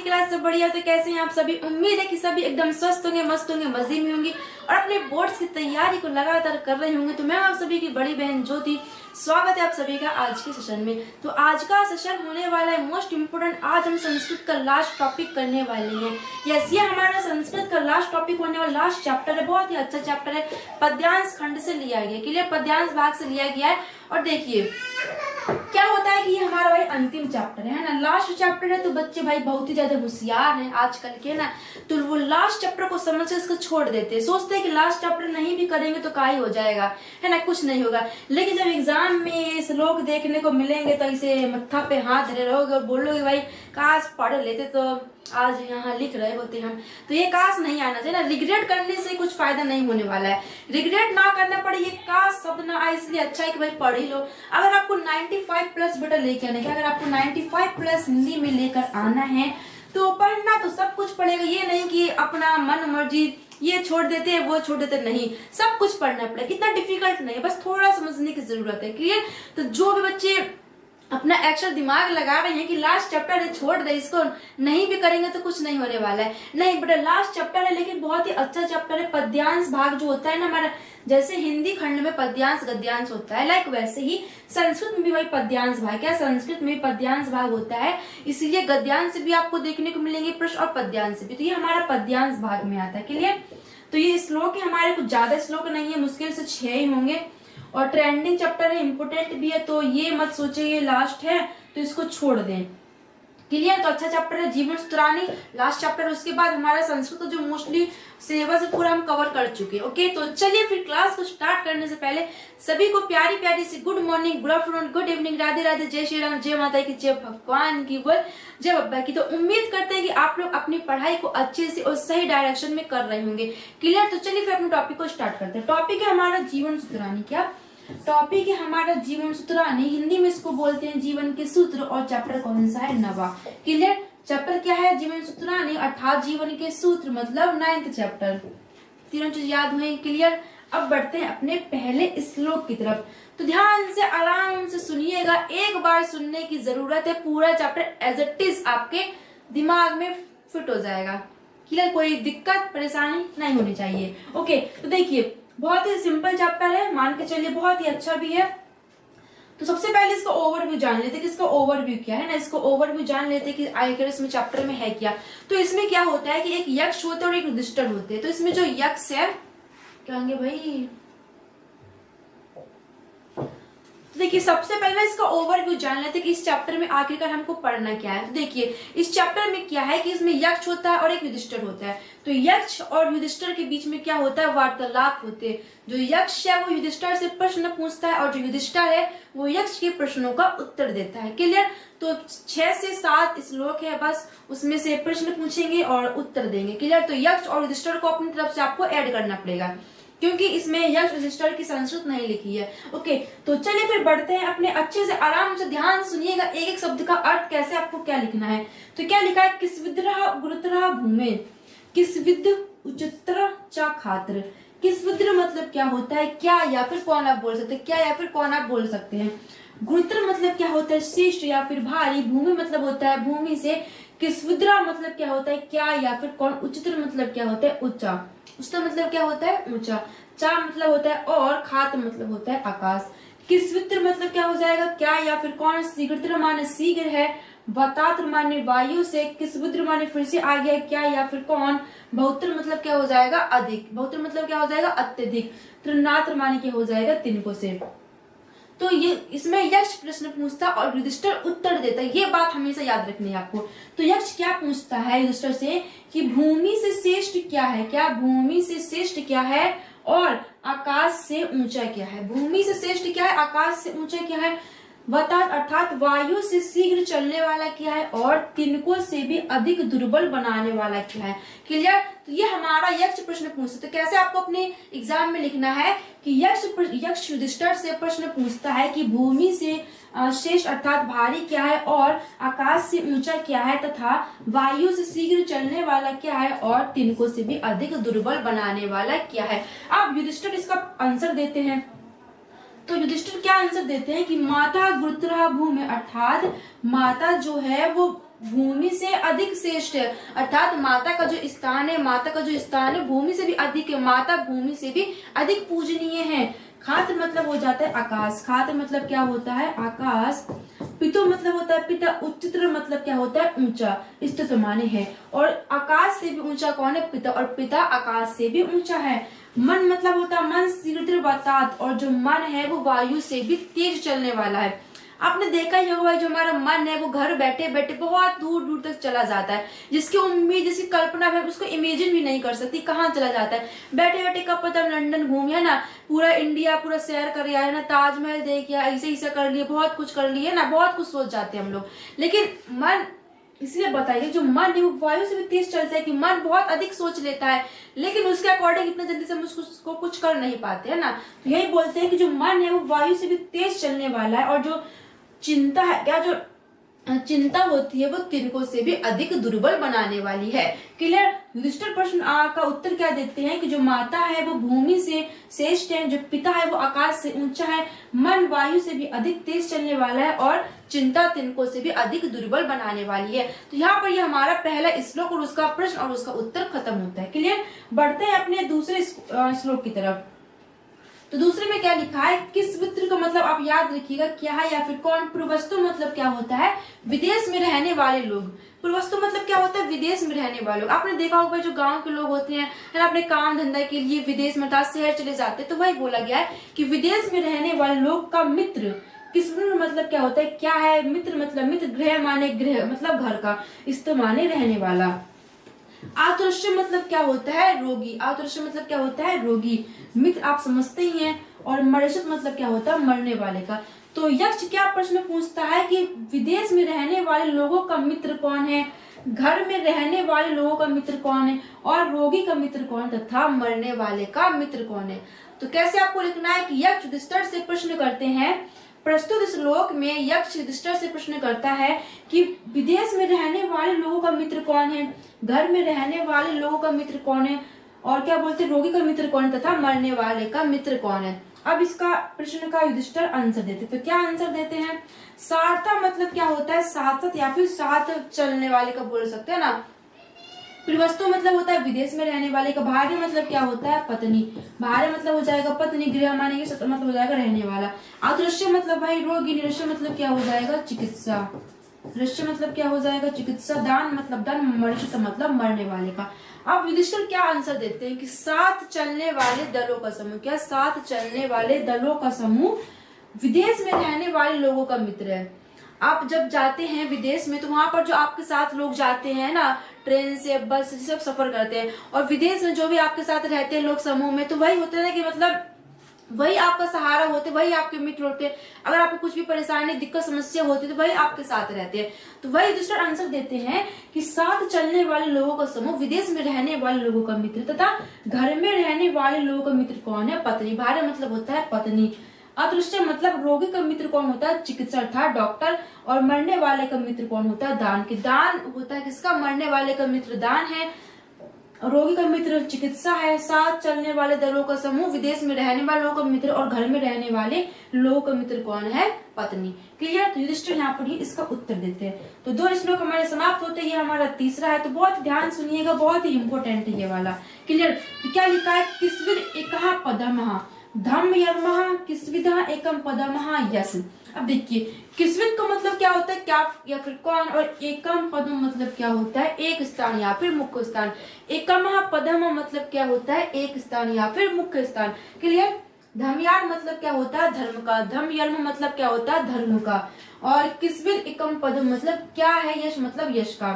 की क्लास सब बढ़िया। तो कैसे हैं आप सभी? उम्मीद है कि सभी एकदम स्वस्थ होंगे, मस्त होंगे, मजे में होंगे और अपने बोर्ड्स की तैयारी को लगातार कर रहे होंगे। तो मैं आप सभी की बड़ी बहन ज्योति, स्वागत है आप सभी का आज के सेशन में। तो आज का सेशन होने वाला है मोस्ट इम्पोर्टेंट। आज हम संस्कृत का लास्ट टॉपिक करने वाले हैं। यस, ये हमारा संस्कृत का लास्ट टॉपिक होने वाला लास्ट चैप्टर है। बहुत ही अच्छा चैप्टर है, पद्यांश खंड से लिया गया, क्लियर, पद्यांश भाग से लिया गया है। और देखिए क्या होता है कि ये हमारा भाई अंतिम चैप्टर है ना, लास्ट चैप्टर है। तो बच्चे भाई बहुत ही ज्यादा होशियार हैं आजकल के ना, तो वो लास्ट चैप्टर को समझ से इसको छोड़ देते हैं, सोचते हैं कि लास्ट चैप्टर नहीं भी करेंगे तो क्या ही हो जाएगा, है ना, कुछ नहीं होगा। लेकिन जब एग्जाम में श्लोक देखने को मिलेंगे तो इसे मत्था पे हाथ धरे रहोगे और बोलोगे भाई काश पढ़ लेते तो आज यहाँ लिख रहे होते हम। तो ये काश नहीं आना चाहिए ना, रिग्रेट करने से कुछ फायदा नहीं होने वाला है। रिग्रेट ना करना पड़े, ये काश शब्द ना आए, इसलिए अच्छा है कि भाई पढ़ ही लो। अगर आपको 95 प्लस बेटा लेके आना है, अगर आपको 95 प्लस हिंदी में लेकर आना है तो पढ़ना तो सब कुछ पड़ेगा। ये नहीं कि अपना मन मर्जी ये छोड़ देते हैं वो छोड़ देते, नहीं, सब कुछ पढ़ना पड़ेगा। कितना डिफिकल्ट नहीं है, बस थोड़ा समझने की जरूरत है, क्लियर। तो जो भी बच्चे अपना एक्स्ट्रा दिमाग लगा रहे हैं कि लास्ट चैप्टर है छोड़ दे, इसको नहीं भी करेंगे तो कुछ नहीं होने वाला है, नहीं बेटा लास्ट चैप्टर है लेकिन बहुत ही अच्छा चैप्टर है। पद्यांश भाग जो होता है ना हमारा, जैसे हिंदी खंड में पद्यांश गद्यांश होता है, लाइक वैसे ही संस्कृत में भी वही पद्यांश भाग, क्या संस्कृत में पद्यांश भाग होता है, इसलिए गद्यांश भी आपको देखने को मिलेंगे प्रश्न और पद्यांश भी। तो ये हमारा पद्यांश भाग में आता है, क्लियर। तो ये श्लोक है हमारे, कुछ ज्यादा श्लोक नहीं है, मुश्किल से 6 ही होंगे और ट्रेंडिंग चैप्टर है, इंपोर्टेंट भी है। तो ये मत सोचे ये लास्ट है तो इसको छोड़ दें, क्लियर। तो अच्छा चैप्टर है जीवन सूत्रानी, लास्ट चैप्टर। उसके बाद हमारा संस्कृत जो मोस्टली सिलेबस पूरा हम कवर कर चुके हैं। ओके, तो चलिए फिर क्लास को स्टार्ट करने से पहले सभी को प्यारी प्यारी सी good morning, good afternoon, good evening, Radhe Radhe, जय श्री राम, जय माता की, जय भगवान की, बोल जय बब्बा की। तो उम्मीद करते हैं कि आप लोग अपनी पढ़ाई को अच्छे से और सही डायरेक्शन में कर रहे होंगे, क्लियर। तो चलिए फिर अपने टॉपिक को स्टार्ट करते हैं। टॉपिक है हमारा जीवन सूत्रानी। क्या टॉपिक है हमारा? जीवन सूत्रानी, हिंदी में इसको बोलते हैं जीवन के सूत्र। और चैप्टर कौन सा है? नवा, क्लियर। चैप्टर क्या है? जीवन सूत्रानी अर्थात जीवन के सूत्र, मतलब 9th चैप्टर। तीनों चीज याद हुए, क्लियर। अब बढ़ते हैं अपने पहले श्लोक की तरफ। तो ध्यान से आराम से सुनिएगा, एक बार सुनने की जरूरत है, पूरा चैप्टर एज इट इज आपके दिमाग में फिट हो जाएगा, क्लियर। कोई दिक्कत परेशानी नहीं होनी चाहिए। ओके, तो देखिए बहुत ही सिंपल चैप्टर है, मान के चलिए बहुत ही अच्छा भी है। तो सबसे पहले इसका ओवरव्यू जान लेते कि इसका ओवरव्यू क्या है ना, इसको ओवरव्यू जान लेते कि आखिर इसमें चैप्टर में है क्या। तो इसमें क्या होता है कि एक यक्ष होते हैं और एक युधिष्ठिर होते हैं। तो इसमें जो यक्ष है क्या होंगे भाई, तो देखिए सबसे पहले इसका ओवरव्यू जान लेते कि इस चैप्टर में आखिरकार हमको पढ़ना क्या है। तो देखिए इस चैप्टर में क्या है कि इसमें यक्ष होता है और एक युधिष्ठिर होता है। तो यक्ष और युधिष्ठिर के बीच में क्या होता है? वार्तालाप होते हैं। जो यक्ष है वो युधिष्ठिर से प्रश्न पूछता है और जो युधिष्ठिर है वो यक्ष के प्रश्नों का उत्तर देता है, क्लियर। तो 6 से 7 श्लोक है, बस उसमें से प्रश्न पूछेंगे और उत्तर देंगे, क्लियर। तो यक्ष और युधिष्ठिर को अपनी तरफ से आपको ऐड करना पड़ेगा क्योंकि इसमें यक्ष युधिष्ठिर की संस्कृत नहीं लिखी है। ओके, तो चलिए फिर बढ़ते हैं अपने, अच्छे से आराम से ध्यान सुनिएगा एक एक शब्द का अर्थ कैसे आपको क्या लिखना है। तो क्या लिखा है? किस विद्रह गुरुतर भूमि, किस विद उच्चतर चा खातिर। किस विद्र मतलब क्या होता है? क्या या फिर कौन आप बोल सकते हैं, क्या या फिर कौन आप बोल सकते हैं। गुरुतर मतलब क्या होता है? श्रेष्ठ या फिर भारी। भूमि मतलब होता है भूमि से। किस्विद्रा मतलब क्या होता है? क्या या फिर कौन। उच्चतर मतलब क्या होता है? ऊंचा। उच्चतर मतलब क्या होता है? ऊंचा। चा मतलब होता है और, खात मतलब होता है आकाश। किस्वित्र मतलब क्या हो जाएगा? क्या या फिर कौन। शीघ्रतर माने शीघ्र है। वतात्र माने वायु से। किस्विद्र माने फिर से आ गया क्या या फिर कौन। बहुत्र मतलब क्या हो जाएगा? अधिक। बहुत्र मतलब क्या हो जाएगा? अत्यधिक। त्रिनात्र माने क्या हो जाएगा? तिनको से। तो ये इसमें यक्ष प्रश्न पूछता और युधिष्ठिर उत्तर देता है, ये बात हमेशा याद रखनी है आपको। तो यक्ष क्या पूछता है युधिष्ठिर से कि भूमि से श्रेष्ठ क्या है, क्या भूमि से श्रेष्ठ क्या है और आकाश से ऊंचा क्या है। भूमि से श्रेष्ठ क्या है, आकाश से ऊंचा क्या है, अर्थात वायु से शीघ्र चलने वाला क्या है और तिनको से भी अधिक दुर्बल बनाने वाला क्या है, क्लियर। तो ये हमारा यक्ष प्रश्न पूछता। तो कैसे आपको अपने एग्जाम में लिखना है कि यक्ष युधिष्ठिर से प्रश्न पूछता है कि भूमि से श्रेष्ठ अर्थात भारी क्या है और आकाश से ऊंचा क्या है तथा वायु से शीघ्र चलने वाला क्या है और तिनको से भी अधिक दुर्बल बनाने वाला क्या है। अब युधिष्ठिर इसका आंसर देते हैं। तो युधिष्ठिर क्या आंसर देते हैं कि माता गुरुतर भूमि, अर्थात माता जो है वो भूमि से अधिक श्रेष्ठ है, अर्थात माता का जो स्थान है, माता का जो स्थान है भूमि से भी अधिक है, माता भूमि से भी अधिक पूजनीय है। खात्र मतलब हो जाता है आकाश, खात्र मतलब क्या होता है आकाश। पितो मतलब होता है पिता, उच्चतर मतलब क्या होता है ऊंचा, स्थित माने है। और आकाश से भी ऊंचा कौन है, पिता, और पिता आकाश से भी ऊंचा है। मन मतलब होता है मन, शीघ्र बतात, और जो मन है वो वायु से भी तेज चलने वाला है। आपने देखा ही होगा जो हमारा मन है वो घर बैठे बैठे बहुत दूर दूर तक चला जाता है, जिसकी उम्मीद जिसकी कल्पना है उसको इमेजिन भी नहीं कर सकती कहाँ चला जाता है। बैठे बैठे कब पता लंदन घूम है ना, पूरा इंडिया पूरा सैर कर आया है ना, ताजमहल देख लिया, ऐसे ऐसा कर लिया, बहुत कुछ कर लिया ना, बहुत कुछ सोच जाते हैं हम लोग। लेकिन मन, इसलिए बताइए जो मन है वो वायु से भी तेज चलता है कि मन बहुत अधिक सोच लेता है, लेकिन उसके अकॉर्डिंग इतना जल्दी से हम उसको कुछ कर नहीं पाते है ना। तो यही बोलते हैं कि जो मन है वो वायु से भी तेज चलने वाला है, और जो चिंता है क्या, जो चिंता होती है वो तिनकों से भी अधिक दुर्बल बनाने वाली है। क्लियर। युधिष्ठिर प्रश्न का उत्तर क्या देते हैं कि जो माता है वो भूमि से श्रेष्ठ है, जो पिता है वो आकाश से ऊंचा है, मन वायु से भी अधिक तेज चलने वाला है, और चिंता तिनकों से भी अधिक दुर्बल बनाने वाली है। तो यहाँ पर ये हमारा पहला श्लोक और उसका प्रश्न और उसका उत्तर खत्म होता है। क्लियर। बढ़ते हैं अपने दूसरे श्लोक की तरफ। तो दूसरे में क्या लिखा है, किस मित्र का मतलब आप याद रखिएगा क्या है या फिर कौन। पूर्वस्तु मतलब क्या होता है, विदेश में रहने वाले लोग। पूर्वस्तु मतलब क्या होता है, विदेश में रहने वाले लोग। आपने देखा होगा जो गांव के लोग होते हैं ना, अपने काम धंधा के लिए विदेश में शहर चले जाते हैं, तो वही बोला गया है कि विदेश में रहने वाले लोग का मित्र। किस मतलब क्या होता है, क्या है मित्र, मतलब मित्र, गृह माने गृह मतलब घर का, इस्त माने रहने वाला। आतुष्य मतलब क्या होता है, रोगी। आतुष्य मतलब क्या होता है, रोगी। मित्र आप समझते ही हैं। और मरशत मतलब क्या होता है, मरने वाले का। तो यक्ष क्या प्रश्न पूछता है कि विदेश में रहने वाले लोगों का मित्र कौन है, घर में रहने वाले लोगों का मित्र कौन है, और रोगी का मित्र कौन तथा मरने वाले का मित्र कौन है। तो कैसे आपको लिखना है कि यक्ष युधिष्ठिर से प्रश्न करते हैं। प्रस्तुत श्लोक में यक्ष युधिष्ठिर से प्रश्न करता है कि विदेश में रहने वाले लोगों का मित्र कौन है, घर में रहने वाले लोगों का मित्र कौन है, और क्या बोलते हैं रोगी का मित्र कौन है तथा मरने वाले का मित्र कौन है। अब इसका प्रश्न का युधिष्ठिर आंसर देते, तो क्या आंसर देते हैं, सारथा मतलब क्या होता है, साथ साथ या फिर साथ चलने वाले का बोल सकते हैं ना। पूर्वस्तु मतलब होता है विदेश में रहने वाले का। भार्य मतलब क्या होता है, पत्नी। भार्य मतलब हो जाएगा पत्नी, गृह मानेंगे मतलब हो जाएगा रहने वाला। अदृश्य मतलब भाई रोगी। निरश्य मतलब क्या हो जाएगा, चिकित्सा। दृश्य मतलब क्या हो जाएगा, चिकित्सा। दान मतलब दान। मर्षित मतलब मरने वाले का। अब युधिष्ठिर क्या आंसर देते हैं कि साथ चलने वाले दलों का समूह। क्या, साथ चलने वाले दलों का समूह विदेश में रहने वाले लोगों का मित्र है। आप जब जाते हैं विदेश में तो वहां पर जो आपके साथ लोग जाते हैं ना, ट्रेन से बस से सब सफर करते हैं, और विदेश में जो भी आपके साथ रहते हैं लोग समूह में, तो वही होते हैं ना कि मतलब वही आपका सहारा होते, वही आपके मित्र होते हैं। अगर आपको कुछ भी परेशानी दिक्कत समस्या होती है तो वही आपके साथ रहते हैं। तो वही युधिष्ठिर आंसर देते हैं कि साथ चलने वाले लोगों का समूह विदेश में रहने वाले लोगों का मित्र तथा घर में रहने वाले लोगों का मित्र कौन है, पत्नी। भार्य मतलब होता है पत्नी। अदृश्य मतलब रोगी का मित्र कौन होता है, चिकित्सा अर्थात डॉक्टर। और मरने वाले का मित्र कौन होता है, दान। के दान होता है किसका, मरने वाले का मित्र दान है, रोगी का मित्र चिकित्सा है। साथ चलने वाले दलों का समूह विदेश में रहने वाले लोगों का मित्र, और घर में रहने वाले लोगों का मित्र कौन है, पत्नी। क्लियर। तो युधिष्ठिर यहाँ पर ही इसका उत्तर देते हैं। तो 2 श्लोक हमारे समाप्त होते हैं, ये हमारा तीसरा है, तो बहुत ध्यान सुनिएगा, बहुत ही इंपोर्टेंट है ये वाला। क्लियर। तो क्या लिखा है, किस्विद एकः पदमः धम्म यर्मः किस्विदः एकम पदमः यश। अब देखिए किस्विद का मतलब क्या होता है, क्या या फिर कौन, और एकम पदम मतलब क्या होता है, एक स्थान या फिर मुख्य स्थान। एकम पदम मतलब क्या होता है, एक स्थान या फिर मुख्य स्थान। क्लियर। धम्यार मतलब क्या होता है, धर्म का। धम यर्म मतलब क्या होता है, धर्म का। और किस्विद एकम पदम मतलब क्या है, यश मतलब यश का।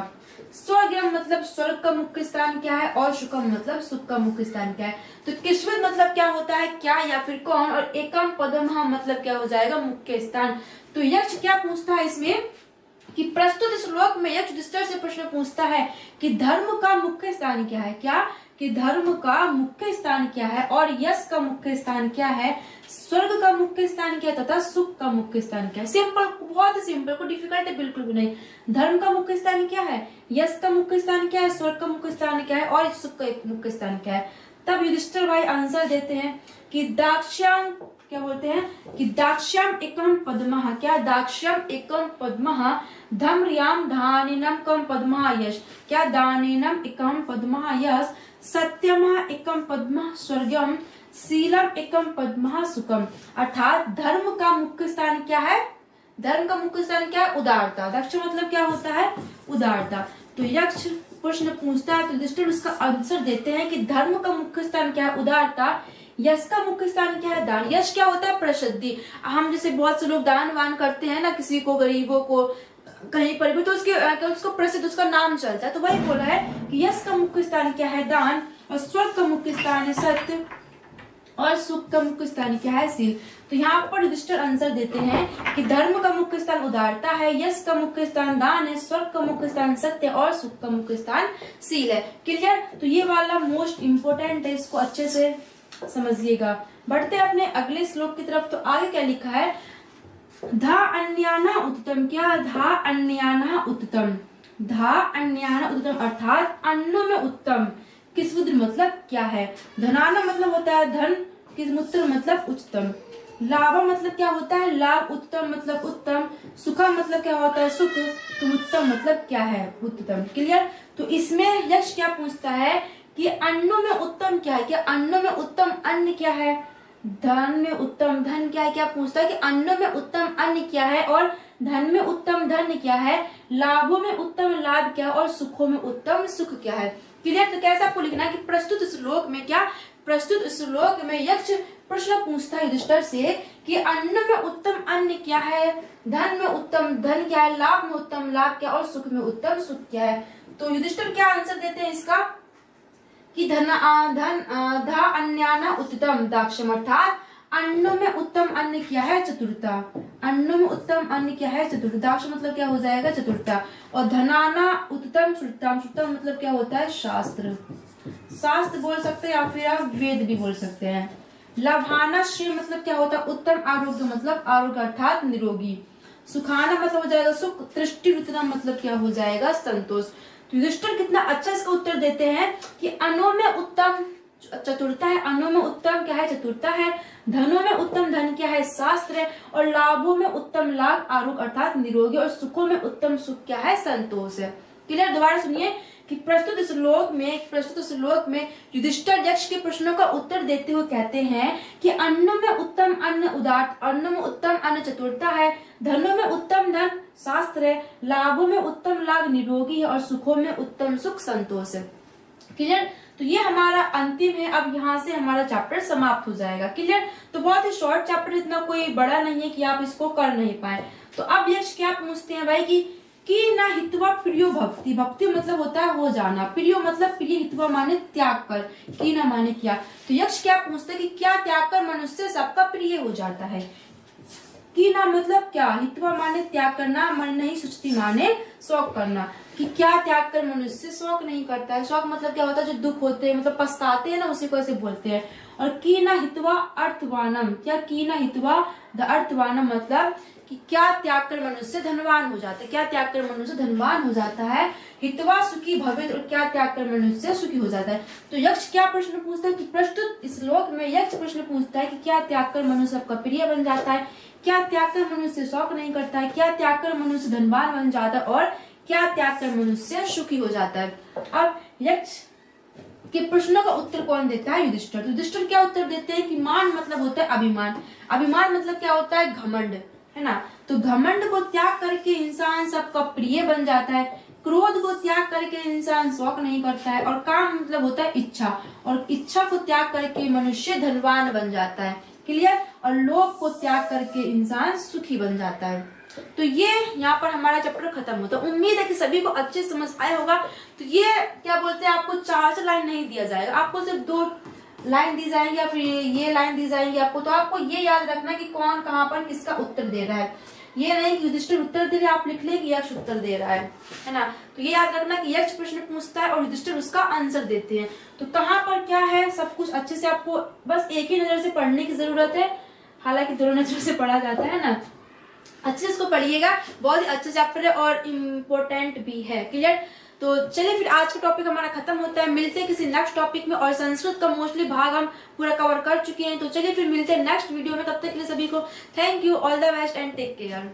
स्वर्गम मतलब स्वर्ग का मुख्य स्थान क्या है, और सुखम मतलब सुख का मुख्य स्थान क्या है। तो किस्विद मतलब क्या होता है, क्या या फिर कौन, और एकम पदम मतलब क्या हो जाएगा, मुख्य स्थान। तो यक्ष क्या पूछता है इसमें कि प्रस्तुत श्लोक में यक्ष युधिष्ठिर से प्रश्न पूछता है कि धर्म का मुख्य स्थान क्या है, क्या कि धर्म का मुख्य स्थान क्या है, और यश का मुख्य स्थान क्या है, स्वर्ग का मुख्य स्थान क्या है तथा सुख का मुख्य स्थान क्या है। सिंपल, बहुत सिंपल, कोई डिफिकल्ट है बिल्कुल भी नहीं। धर्म का मुख्य स्थान क्या है, यश का मुख्य स्थान क्या है, स्वर्ग का मुख्य स्थान क्या है, और सुख का मुख्य स्थान क्या है। तब युधिष्ठिर भाई आंसर देते हैं कि दाक्ष्यम, क्या बोलते हैं कि दाक्ष्यम एकम पद्मः, क्या दाक्ष्यम एकम पद्मः धम्र्याम धानिनम कम पद्मः यश, क्या दानिनम एकम पद्मः यश सत्यमः एकम पद्मः स्वर्गम शीलम एकम पद्मः सुखम। अर्थात धर्म का मुख्य स्थान क्या है, धर्म का मुख्य स्थान क्या है, उदारता। दक्ष मतलब क्या होता है, उदारता। तो यक्ष प्रश्न पूछता है तो युधिष्ठिर उसका आंसर देते हैं कि धर्म का मुख्य स्थान क्या है, उदारता। यश का मुख्य स्थान क्या है, दान। यश क्या होता है, प्रसिद्धि। हम जैसे बहुत से लोग दान वान करते हैं ना, किसी को, गरीबों को, कहीं पर भी, तो उसको प्रसिद्ध, उसका नाम चलता है। तो वही बोला है कि यश का मुख्य स्थान क्या है, दान, और स्वर्ग का मुख्य स्थान है सत्य, और सुख का मुख्य स्थान क्या है, शील। तो यहाँ पर युधिष्ठिर आंसर देते हैं कि धर्म का मुख्य स्थान उदारता है, यश का मुख्य स्थान दान है, स्वर्ग का मुख्य स्थान सत्य, और सुख का मुख्य स्थान शील है। क्लियर। तो ये वाला मोस्ट इम्पोर्टेंट है, इसको अच्छे से समझिएगा। बढ़ते अपने अगले श्लोक की तरफ। तो आगे क्या लिखा है, धा अन्याना उत्तम, क्या धा अन्याना उत्तम, धा अन्याना उत्तम अर्थात अन्नों में उत्तम, किसमुद्र मतलब क्या है, धनाना मतलब होता है धन, किसमुद्र मतलब उच्चतम, लाभ मतलब क्या होता है, लाभ, उत्तम मतलब उत्तम, सुखा मतलब क्या होता है, सुख, तो उत्तम मतलब क्या है, उत्तम। क्लियर। तो इसमें यक्ष क्या पूछता है कि अन्नों में उत्तम क्या है, कि अन्नों में उत्तम अन्न क्या है, धन में उत्तम धन क्या है, क्या पूछता है कि अन्नों में उत्तम अन्न क्या है, और धन में उत्तम धन क्या है, लाभों में उत्तम लाभ क्या है, और सुखों में उत्तम सुख क्या है। क्लियर। तो कैसे आपको लिखना है कि प्रस्तुत श्लोक में क्या, प्रस्तुत श्लोक में यक्ष प्रश्न पूछता है युधिष्ठिर से कि अन्न में उत्तम अन्न क्या है, धन में उत्तम धन क्या है, लाभ में उत्तम लाभ क्या, और सुख में उत्तम सुख क्या है। तो युधिष्ठिर क्या आंसर देते हैं इसका कि धा अन्याना उत्तम दाक्षम, अर्थात अन्नों में उत्तम अन्न क्या है, चतुरता। अन्नों में उत्तम अन्न क्या है, चतुर्थ। दाक्ष मतलब क्या हो जाएगा, चतुरता। और धनाना उत्तम श्रुतम, श्रुतम मतलब क्या होता है, शास्त्र। शास्त्र बोल सकते हैं या फिर आप वेद भी बोल सकते हैं। लभाना श्री मतलब क्या होता है, उत्तम। आरोग्य मतलब आरोग्य अर्थात निरोगी। सुखाना मतलब हो जाएगा सुख। तृष्टि रुतना मतलब क्या हो जाएगा, संतोष। तो युधिष्ठिर कितना अच्छा इसका उत्तर देते हैं कि अन्नों में उत्तम चतुरता है, अन्नों में उत्तम क्या है, चतुरता है, धनों में उत्तम धन क्या है, शास्त्र है, और लाभों में उत्तम लाभ आरोग्य अर्थात निरोगी, और सुखों में उत्तम सुख क्या है, संतोष है। क्लियर। दोबारा सुनिए कि प्रस्तुत श्लोक में युधिष्ठिर यक्ष के प्रश्नों का उत्तर देते हुए कहते हैं कि अन्नों में उत्तम अन्न उदार, अन्नों में उत्तम अन्न चतुरता है, धनों में उत्तम धन शास्त्र है, लाभों में उत्तम लाभ निरोगी है, और सुखों में उत्तम सुख संतोष है। क्लियर। तो ये हमारा अंतिम है। अब यहाँ से हमारा चैप्टर समाप्त हो जाएगा। क्लियर। तो बहुत ही शॉर्ट चैप्टर, इतना कोई बड़ा नहीं है कि आप इसको कर नहीं पाए। तो अब यक्ष क्या पूछते हैं भाई कि ना हित्वा प्रियो भक्ति, भक्ति मतलब होता है हो जाना, प्रियो मतलब प्रिय, हित्वा माने त्याग कर, की ना माने क्या। तो यक्ष क्या पूछते हैं कि क्या त्याग कर मनुष्य सबका प्रिय हो जाता है, की ना मतलब क्या, हित्वा माने त्याग करना, मन नहीं सुचती माने शौक करना, कि क्या त्याग कर मनुष्य शौक नहीं करता है। शौक मतलब क्या होता है, जो दुख होते हैं मतलब पछताते हैं ना, उसी को ऐसे बोलते हैं। और की ना हित्वा अर्थवानम, क्या की ना हित्वा द अर्थवानम मतलब कि क्या त्याग कर मनुष्य धनवान हो जाता है, क्या त्याग कर मनुष्य धनवान हो जाता है, हित्वा सुखी भवित, और क्या त्याग कर मनुष्य सुखी हो जाता है। तो यक्ष क्या प्रश्न पूछता है कि प्रस्तुत श्लोक में यक्ष प्रश्न पूछता है कि क्या त्याग कर मनुष्य सबका प्रिय बन जाता है, क्या त्याग कर मनुष्य शौक नहीं करता है, क्या त्याग कर मनुष्य धनवान बन जाता है, और क्या त्याग कर मनुष्य सुखी हो जाता है। अब यक्ष के प्रश्नों का उत्तर कौन देता है, युधिष्ठिर। तो युधिष्ठिर क्या उत्तर देते हैं कि मान मतलब होता है अभिमान, अभिमान मतलब क्या होता है, घमंड, है ना। तो घमंड को त्याग करके इंसान सबका प्रिय बन जाता है, क्रोध को त्याग करके इंसान शौक नहीं करता है, और काम मतलब होता है इच्छा, और इच्छा को त्याग करके मनुष्य धनवान बन जाता है। क्लियर। और लोभ को त्याग करके इंसान सुखी बन जाता है। तो ये यहाँ पर हमारा चैप्टर खत्म होता है। उम्मीद है कि सभी को अच्छे समझ आया होगा। तो ये क्या बोलते हैं, आपको 4 लाइन नहीं दिया जाएगा, आपको सिर्फ 2 लाइन दी जाएंगी, या फिर ये लाइन दी जाएंगी आपको। तो आपको ये याद रखना कि कौन कहाँ पर किसका उत्तर दे रहा है। ये नहीं कि युधिष्ठिर उत्तर दे रहे आप लिख ले कि यक्ष उत्तर दे रहा है ना। तो ये याद रखना कि यक्ष प्रश्न पूछता है और युधिष्ठिर उसका आंसर देते हैं। तो कहाँ पर क्या है सब कुछ अच्छे से आपको बस एक ही नजर से पढ़ने की जरूरत है, हालांकि दोनों नजर से पढ़ा जाता है ना। अच्छे से इसको पढ़िएगा, बहुत ही अच्छे चैप्टर है और इम्पोर्टेंट भी है। क्लियर। तो चलिए फिर आज का टॉपिक हमारा खत्म होता है, मिलते हैं किसी नेक्स्ट टॉपिक में। और संस्कृत का मोस्टली भाग हम पूरा कवर कर चुके हैं, तो चलिए फिर मिलते हैं नेक्स्ट वीडियो में। तब तक के लिए सभी को thank you, all the best and take care.